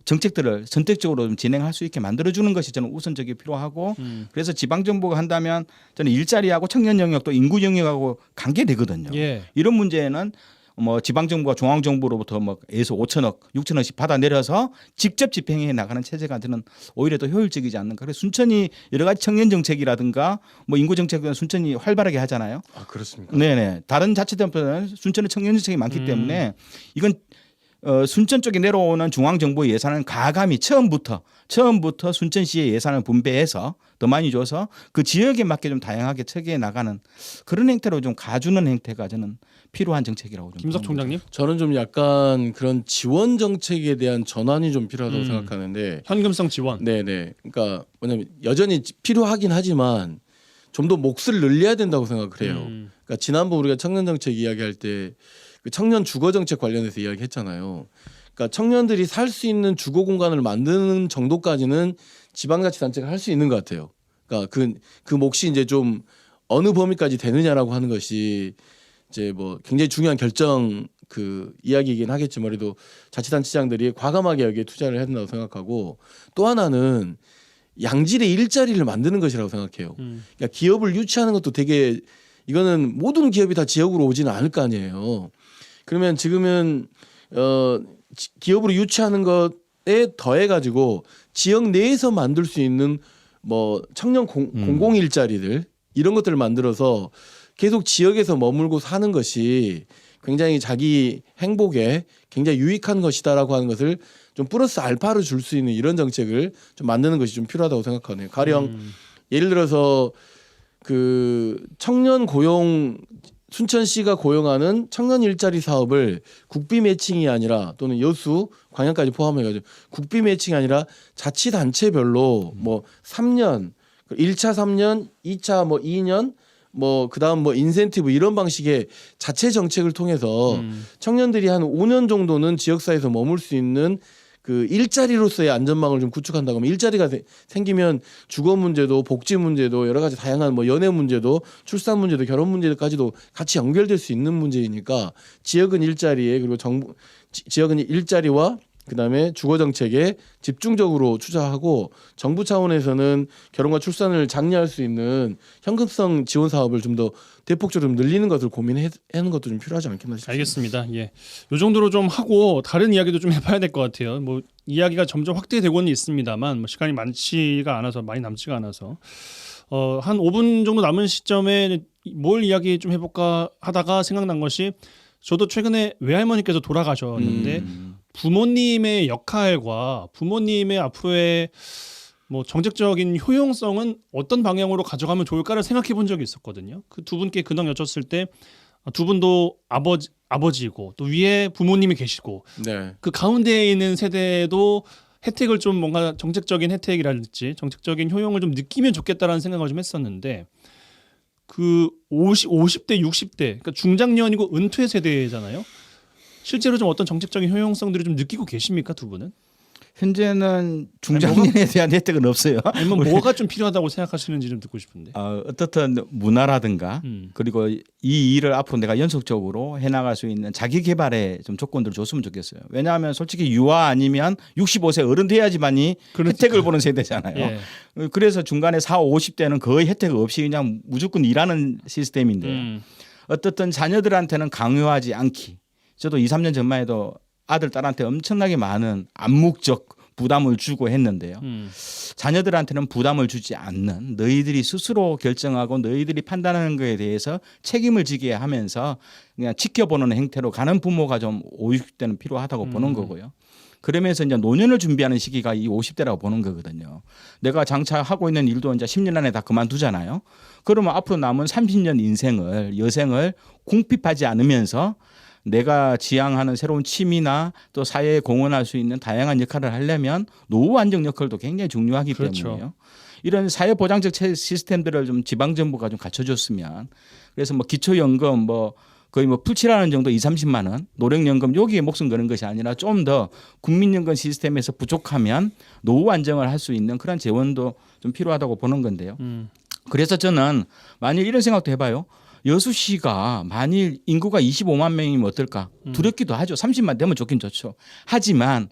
정책들을 선택적으로 좀 진행할 수 있게 만들어주는 것이 저는 우선적이 필요하고 그래서 지방정부가 한다면 저는 일자리하고 청년 영역도 인구 영역하고 관계되거든요. 이런 문제는 뭐 지방정부가 중앙정부로부터 뭐 에서 5천억, 6천억씩 받아내려서 직접 집행해 나가는 체제가 저는 오히려 더 효율적이지 않는가. 그래서 순천이 여러 가지 청년 정책이라든가 뭐 인구 정책은 순천이 활발하게 하잖아요. 아 그렇습니까? 네네. 다른 자치단체는 순천에 청년 정책이 많기 때문에 이건 순천 쪽에 내려오는 중앙정부 예산은 가감히 처음부터 순천시의 예산을 분배해서 더 많이 줘서 그 지역에 맞게 좀 다양하게 처리해 나가는 그런 행태로 좀 가주는 행태가 저는 필요한 정책이라고 좀 김석 총장님. 저는 좀 약간 그런 지원 정책에 대한 전환이 좀 필요하다고 생각하는데 현금성 지원. 네네. 그러니까 뭐냐면 여전히 필요하긴 하지만 좀 더 몫을 늘려야 된다고 생각을 해요. 그러니까 지난번 우리가 청년 정책 이야기할 때 그 청년 주거 정책 관련해서 이야기했잖아요. 그러니까 청년들이 살 수 있는 주거 공간을 만드는 정도까지는 지방자치단체가 할 수 있는 것 같아요. 그러니까 그 몫이 이제 좀 어느 범위까지 되느냐라고 하는 것이 이제 뭐 굉장히 중요한 결정 그 이야기이긴 하겠지만 그래도 자치단체장들이 과감하게 여기에 투자를 해야 된다고 생각하고 또 하나는 양질의 일자리를 만드는 것이라고 생각해요. 그러니까 기업을 유치하는 것도 되게 이거는 모든 기업이 다 지역으로 오지는 않을 거 아니에요. 그러면 지금은 기업으로 유치하는 것에 더해 가지고 지역 내에서 만들 수 있는 뭐 청년 공공 일자리들 이런 것들을 만들어서 계속 지역에서 머물고 사는 것이 굉장히 자기 행복에 굉장히 유익한 것이다라고 하는 것을 좀 플러스 알파를 줄 수 있는 이런 정책을 좀 만드는 것이 좀 필요하다고 생각하네요. 가령 예를 들어서 그 청년 고용 순천시가 고용하는 청년 일자리 사업을 국비 매칭이 아니라 또는 여수 광양까지 포함해가지고 국비 매칭이 아니라 자치단체별로 뭐 3년 1차 3년 2차 뭐 2년 뭐 그다음 뭐 인센티브 이런 방식의 자체 정책을 통해서 청년들이 한 5년 정도는 지역사회에서 머물 수 있는 그 일자리로서의 안전망을 좀 구축한다고 하면 일자리가 생기면 주거 문제도 복지 문제도 여러 가지 다양한 뭐 연애 문제도 출산 문제도 결혼 문제까지도 같이 연결될 수 있는 문제이니까 지역은 일자리에 그리고 정부 지역은 일자리와 그다음에 주거 정책에 집중적으로 투자하고 정부 차원에서는 결혼과 출산을 장려할 수 있는 현금성 지원 사업을 좀 더 대폭적으로 좀 늘리는 것을 고민하는 것도 좀 필요하지 않겠나 싶습니다. 알겠습니다. 예, 요 정도로 좀 하고 다른 이야기도 좀 해봐야 될 것 같아요. 뭐 이야기가 점점 확대되고는 있습니다만 뭐 시간이 많지가 않아서 많이 남지가 않아서 한 5분 정도 남은 시점에 뭘 이야기 좀 해볼까 하다가 생각난 것이 저도 최근에 외할머니께서 돌아가셨는데 부모님의 역할과 부모님의 앞으로의 뭐 정책적인 효용성은 어떤 방향으로 가져가면 좋을까를 생각해 본 적이 있었거든요. 그 두 분께 근황 여쭸을 때 두 분도 아버지고 또 위에 부모님이 계시고 네. 그 가운데에 있는 세대도 혜택을 좀 뭔가 정책적인 혜택이랄지 정책적인 효용을 좀 느끼면 좋겠다라는 생각을 좀 했었는데 그 50대, 60대 그러니까 중장년이고 은퇴 세대잖아요. 실제로 좀 어떤 정책적인 효용성들을 좀 느끼고 계십니까, 두 분은? 현재는 중장년에 대한 혜택은 없어요. 아니면 뭐가 좀 필요하다고 생각하시는지 좀 듣고 싶은데. 어떻든 문화라든가 그리고 이 일을 앞으로 내가 연속적으로 해나갈 수 있는 자기 개발에 좀 조건들을 줬으면 좋겠어요. 왜냐하면 솔직히 유아 아니면 65세 어른 돼야지만이 혜택을 보는 세대잖아요. 예. 그래서 중간에 40, 50대는 거의 혜택 없이 그냥 무조건 일하는 시스템인데요. 어떻든 자녀들한테는 강요하지 않기. 저도 2, 3년 전만 해도 아들, 딸한테 엄청나게 많은 암묵적 부담을 주고 했는데요. 자녀들한테는 부담을 주지 않는 너희들이 스스로 결정하고 너희들이 판단하는 것에 대해서 책임을 지게 하면서 그냥 지켜보는 행태로 가는 부모가 좀 50, 60대는 필요하다고 보는 거고요. 그러면서 이제 노년을 준비하는 시기가 이 50대라고 보는 거거든요. 내가 장차 하고 있는 일도 이제 10년 안에 다 그만두잖아요. 그러면 앞으로 남은 30년 인생을 여생을 궁핍하지 않으면서 내가 지향하는 새로운 취미나 또 사회에 공헌할 수 있는 다양한 역할을 하려면 노후 안정 역할도 굉장히 중요하기 그렇죠. 때문에요. 이런 사회 보장적 시스템들을 좀 지방 정부가 좀 갖춰줬으면 그래서 뭐 기초연금 뭐 거의 뭐 풀칠하는 정도 2, 30만 원 노령연금 여기에 목숨 거는 것이 아니라 좀 더 국민연금 시스템에서 부족하면 노후 안정을 할 수 있는 그런 재원도 좀 필요하다고 보는 건데요. 그래서 저는 만일 이런 생각도 해봐요. 여수시가 만일 인구가 25만 명이면 어떨까? 두렵기도 하죠. 30만 되면 좋긴 좋죠. 하지만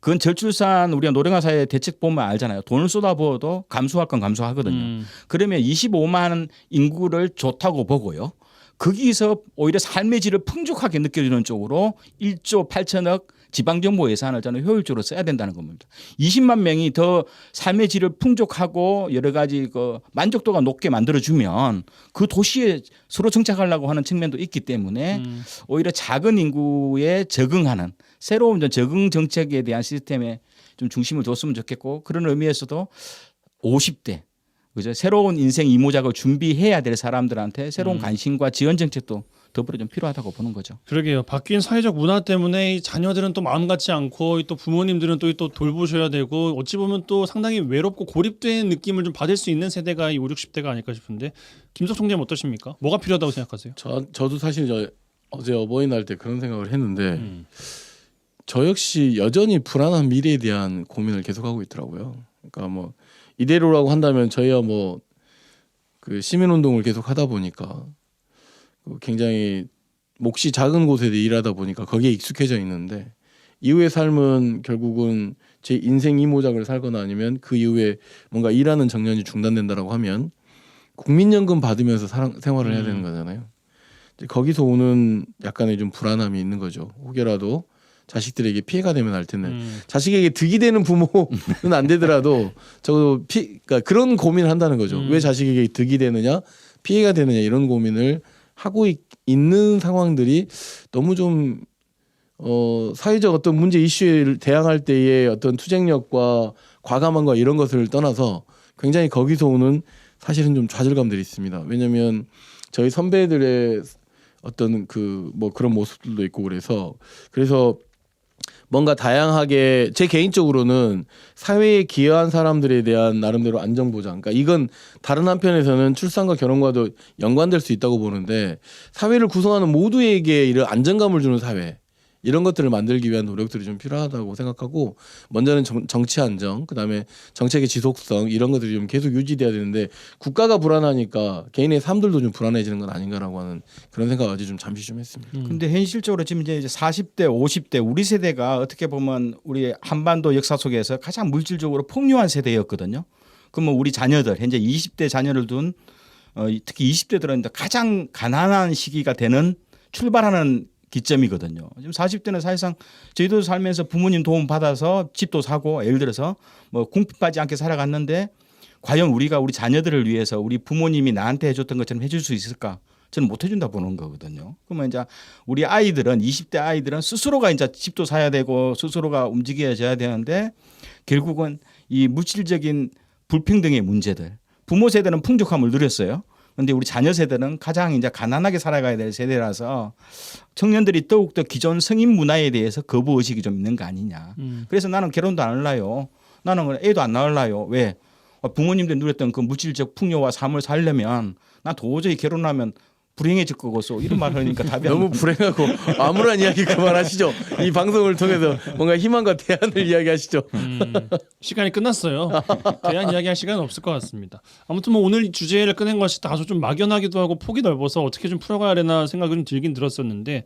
그건 저출산 우리가 노령화 사회 대책 보면 알잖아요. 돈을 쏟아부어도 감소할 건 감소하거든요. 그러면 25만 인구를 좋다고 보고요. 거기서 오히려 삶의 질을 풍족하게 느껴지는 쪽으로 1조 8천억 지방정부 예산을 저는 효율적으로 써야 된다는 겁니다. 20만 명이 더 삶의 질을 풍족하고 여러 가지 그 만족도가 높게 만들어주면 그 도시에 서로 정착하려고 하는 측면도 있기 때문에 오히려 작은 인구에 적응하는 새로운 적응 정책에 대한 시스템에 좀 중심을 뒀으면 좋겠고 그런 의미에서도 50대 그죠? 새로운 인생 이모작을 준비해야 될 사람들한테 새로운 관심과 지원 정책도 더불어 좀 필요하다고 보는 거죠. 그러게요. 바뀐 사회적 문화 때문에 이 자녀들은 또 마음 같지 않고 또 부모님들은 또 돌보셔야 되고 어찌 보면 또 상당히 외롭고 고립된 느낌을 좀 받을 수 있는 세대가 이 5, 60대가 아닐까 싶은데 김석 총재는 어떠십니까? 뭐가 필요하다고 생각하세요? 저도 사실 어제 어버이날 때 그런 생각을 했는데 저 역시 여전히 불안한 미래에 대한 고민을 계속하고 있더라고요. 그러니까 뭐 이대로라고 한다면 저희야 뭐 그 시민운동을 계속 하다 보니까 굉장히 몫이 작은 곳에서 일하다 보니까 거기에 익숙해져 있는데 이후의 삶은 결국은 제 인생 이모작을 살거나 아니면 그 이후에 뭔가 일하는 정년이 중단된다라고 하면 국민연금 받으면서 생활을 해야 되는 거잖아요. 이제 거기서 오는 약간의 좀 불안함이 있는 거죠. 혹여라도 자식들에게 피해가 되면 할 텐데 자식에게 득이 되는 부모는 안 되더라도 적어도 그러니까 그런 고민을 한다는 거죠. 왜 자식에게 득이 되느냐 피해가 되느냐 이런 고민을 하고 있는 상황들이 너무 좀 사회적 어떤 문제 이슈에 대항할 때의 어떤 투쟁력과 과감함과 이런 것을 떠나서 굉장히 거기서 오는 사실은 좀 좌절감들이 있습니다. 왜냐하면 저희 선배들의 어떤 그 뭐 그런 모습들도 있고 그래서 뭔가 다양하게 제 개인적으로는 사회에 기여한 사람들에 대한 나름대로 안전보장. 그러니까 이건 다른 한편에서는 출산과 결혼과도 연관될 수 있다고 보는데 사회를 구성하는 모두에게 이런 안정감을 주는 사회. 이런 것들을 만들기 위한 노력들이 좀 필요하다고 생각하고 먼저는 정치 안정, 그다음에 정책의 지속성 이런 것들이 좀 계속 유지돼야 되는데 국가가 불안하니까 개인의 삶들도 좀 불안해지는 건 아닌가라고 하는 그런 생각을 아주 좀 잠시 좀 했습니다. 근데 현실적으로 지금 이제 40대, 50대 우리 세대가 어떻게 보면 우리 한반도 역사 속에서 가장 물질적으로 풍요한 세대였거든요. 그러면 우리 자녀들 현재 20대 자녀를 둔 특히 20대들은 가장 가난한 시기가 되는 출발하는 기점이거든요. 지금 40대는 사실상 저희도 살면서 부모님 도움 받아서 집도 사고 예를 들어서 뭐 궁핍하지 않게 살아갔는데 과연 우리가 우리 자녀들을 위해서 우리 부모님이 나한테 해줬던 것처럼 해줄 수 있을까? 저는 못 해준다 보는 거거든요. 그러면 이제 우리 아이들은 20대 아이들은 스스로가 이제 집도 사야 되고 스스로가 움직여져야 되는데 결국은 이 물질적인 불평등의 문제들 부모 세대는 풍족함을 누렸어요. 그런데 우리 자녀 세대는 가장 이제 가난하게 살아가야 될 세대라서 청년들이 더욱더 기존 성인 문화에 대해서 거부 의식이 좀 있는 거 아니냐. 그래서 나는 결혼도 안 할래요. 나는 애도 안 낳을래요. 왜? 부모님들 누렸던 그 물질적 풍요와 삶을 살려면 나 도저히 결혼하면 불행해질 거고서 이런 말 하니까 답이 너무 불행하고 암울한 이야기 그만하시죠. 이 방송을 통해서 뭔가 희망과 대안을 이야기하시죠. 시간이 끝났어요. 대안 이야기할 시간은 없을 것 같습니다. 아무튼 뭐 오늘 주제를 꺼낸 것이 다소 좀 막연하기도 하고 폭이 넓어서 어떻게 좀 풀어가야 되나 생각이 좀 들긴 들었었는데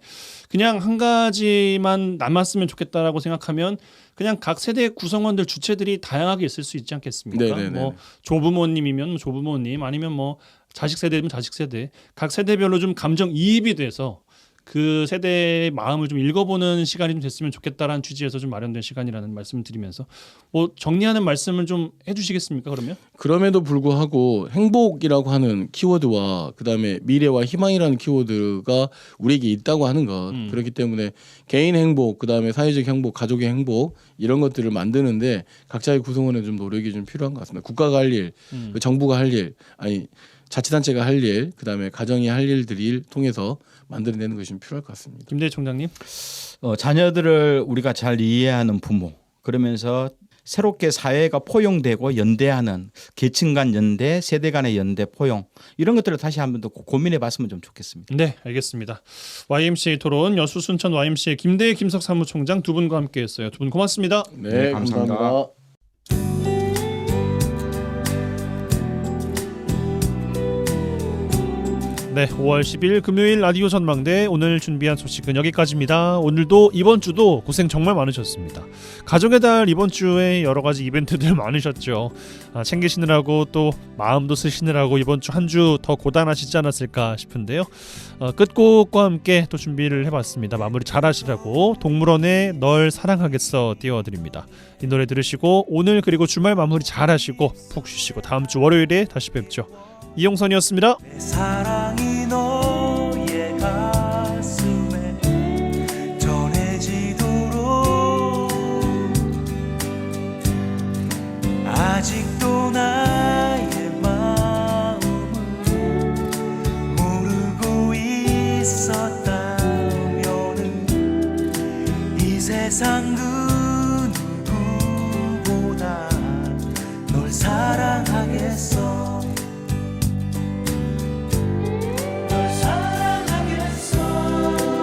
그냥 한 가지만 남았으면 좋겠다라고 생각하면 그냥 각 세대의 구성원들 주체들이 다양하게 있을 수 있지 않겠습니까? 네네네. 뭐 조부모님이면 조부모님 아니면 뭐 자식 세대면 자식 세대 각 세대별로 좀 감정 이입이 돼서 그 세대의 마음을 좀 읽어보는 시간이 좀 됐으면 좋겠다라는 취지에서 좀 마련된 시간이라는 말씀을 드리면서 뭐 정리하는 말씀을 좀 해주시겠습니까? 그러면 그럼에도 불구하고 행복이라고 하는 키워드와 그다음에 미래와 희망이라는 키워드가 우리에게 있다고 하는 것 그렇기 때문에 개인 행복 그다음에 사회적 행복 가족의 행복 이런 것들을 만드는데 각자의 구성원의 좀 노력이 좀 필요한 것 같습니다. 국가가 할 일, 정부가 할 일 아니 자치단체가 할 일, 그다음에 가정이 할 일들을 통해서 만들어내는 것이 좀 필요할 것 같습니다. 김대희 총장님, 자녀들을 우리가 잘 이해하는 부모, 그러면서 새롭게 사회가 포용되고 연대하는 계층 간 연대, 세대 간의 연대, 포용 이런 것들을 다시 한번 더 고민해봤으면 좀 좋겠습니다. 네, 알겠습니다. YMCA 토론 여수 순천 YMCA 김대희 김석 사무총장 두 분과 함께했어요. 두 분 고맙습니다. 네, 감사합니다. 네, 5월 10일 금요일 라디오 전망대 오늘 준비한 소식은 여기까지입니다. 오늘도 이번 주도 고생 정말 많으셨습니다. 가족의 달 이번 주에 여러 가지 이벤트들 많으셨죠. 챙기시느라고 또 마음도 쓰시느라고 이번 주 한 주 더 고단하시지 않았을까 싶은데요. 끝곡과 함께 또 준비를 해봤습니다. 마무리 잘 하시라고 동물원의 널 사랑하겠어 띄워드립니다. 이 노래 들으시고 오늘 그리고 주말 마무리 잘 하시고 푹 쉬시고 다음 주 월요일에 다시 뵙죠. 이용선이었습니다. 사랑이 너의 가슴에 전해지도록 아직도 나의 마음을 모르고 있었다면은 이 세상 그 누구보다 널 사랑하겠어.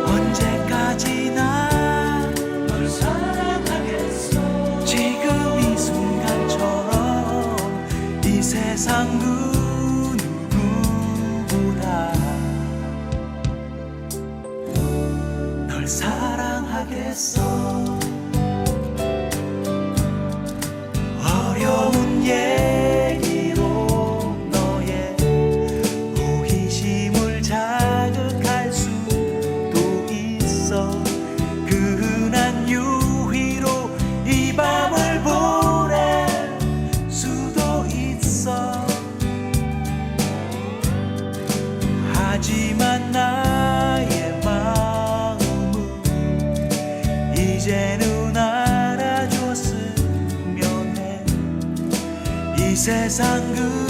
언제까지나 널 사랑하겠어. 지금 이 순간처럼 이 세상 그 누구보다 상상하겠어. 어려운 얘기로 너의 호기심을 자극할 수도 있어. 그 흔한 유희로 이 밤을 보낼 수도 있어. 하지만 나의 마음은 이제는 알아줬으면 해. 이 세상 그